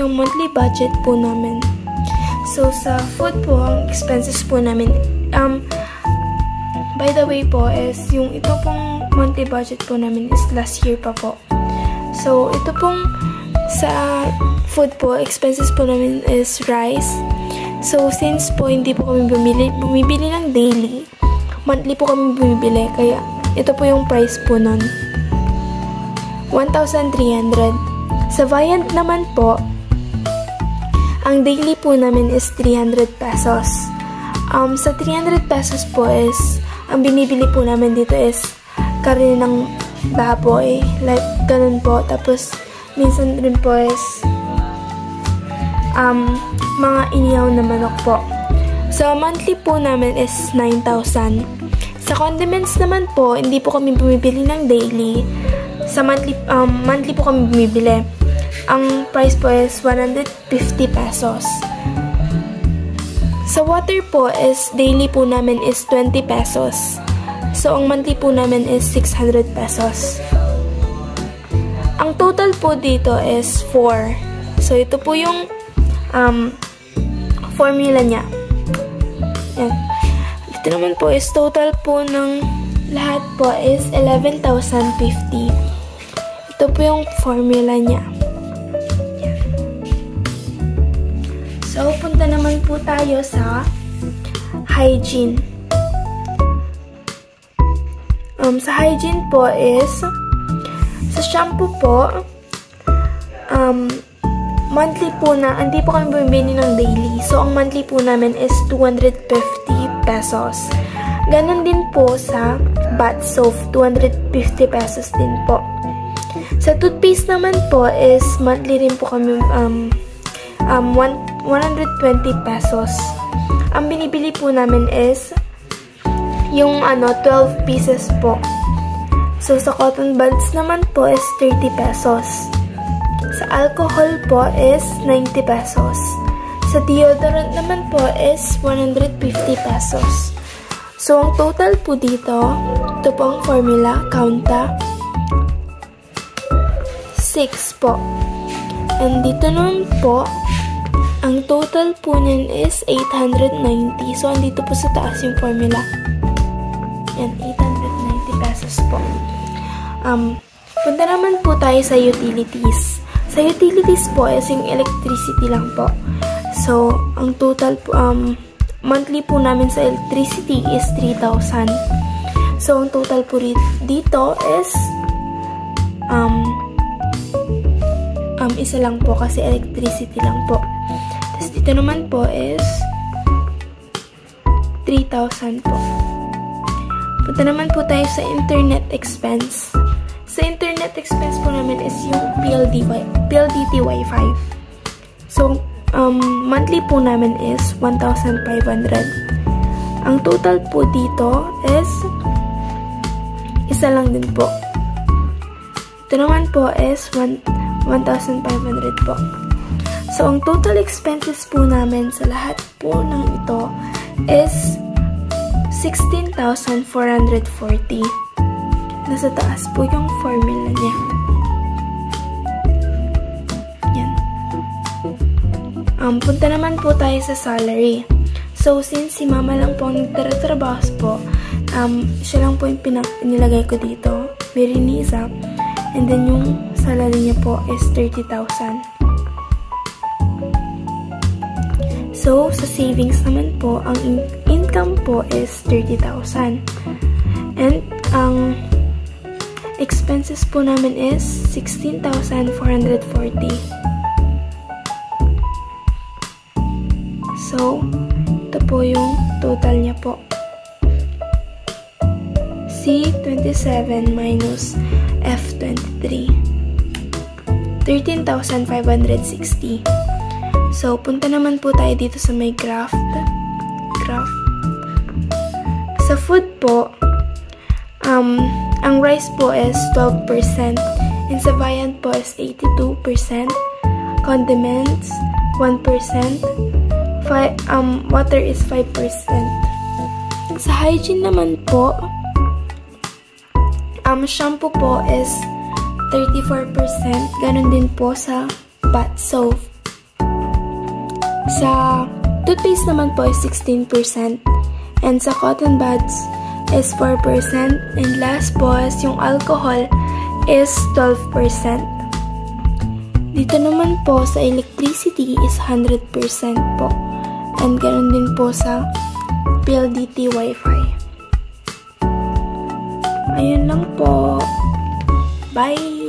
yung monthly budget po namin. So, sa food po, ang expenses po namin, by the way po, is yung ito pong monthly budget po namin is last year pa po. So, ito pong sa food po, expenses po namin is rice. So, since po hindi po kami bumibili ng daily, monthly po kami bumibili, kaya ito po yung price po nun. 1,300. Sa Viant naman po, ang daily po namin is 300 pesos. Sa 300 pesos po is, ang binibili po namin dito is karne ng baboy, like ganun po. Tapos, minsan rin po is mga inihaw na manok po. So, monthly po namin is 9,000. Sa condiments naman po, hindi po kami bumibili ng daily. Sa monthly po kami bumibili. Ang price po is 150 pesos. Sa water po is daily po namin is 20 pesos. So, ang monthly po namin is 600 pesos. Ang total po dito is 4. So, ito po yung formula niya. Yan. Ito naman po is total po ng lahat po is 11,050. Ito po yung formula niya. Yan. So, punta naman po tayo sa hygiene. Sa hygiene po is sa shampoo po, monthly po na, hindi po kami bumibili ng daily. So, ang monthly po namin is 250 pesos. Ganon din po sa bath soap, 250 pesos din po. Sa toothpaste naman po is monthly rin po kami 120 pesos. Ang binibili po namin is yung 12 pieces po. So, sa cotton buds naman po is 30 pesos. Sa alcohol po is 90 pesos. Sa deodorant naman po is 150 pesos. So, ang total po dito, ito po ang formula, counta, 6 po. And dito naman po, ang total po niyan is 890. So, andito po sa taas yung formula. Yan, 890 pesos po. Punta naman po tayo sa utilities. Sa utilities po is yung electricity lang po. So, ang total po, monthly po namin sa electricity is 3,000. So, ang total po dito is isa lang po kasi electricity lang po. Tapos dito naman po is 3,000 po. Punta naman po tayo sa internet expense. Sa internet expense po namin is yung PLDT Wi-Fi. So, monthly po namin is 1,500. Ang total po dito is isa lang din po. Ito naman po is 1,500 po. So, ang total expenses po namin sa lahat po ng ito is 16,440. Nasa taas po yung formula niya. Yan. Punta naman po tayo sa salary. So, since si mama lang po ang nagtatrabaho po, siya lang po yung nilagay ko dito. Bereniza. And then, yung salary niya po is 30,000. So, sa savings naman po, ang income po is 30,000. And, ang expenses po namin is 16,440. So, ito po yung total niya po. C27 minus F23. 13,560. So, punta naman po tayo dito sa may graph. Sa food po, ang rice po is 12%. And sa Viant po is 82%. Condiments, 1%. Water is 5%. Sa hygiene naman po, shampoo po is 34%. Ganon din po sa bath soap. Sa toothpaste naman po is 16%. And sa cotton buds is 4%. And last po is yung alcohol is 12%. Dito naman po sa electricity is 100% po. And ganoon din po sa PLDT Wi-Fi. Ayun lang po. Bye!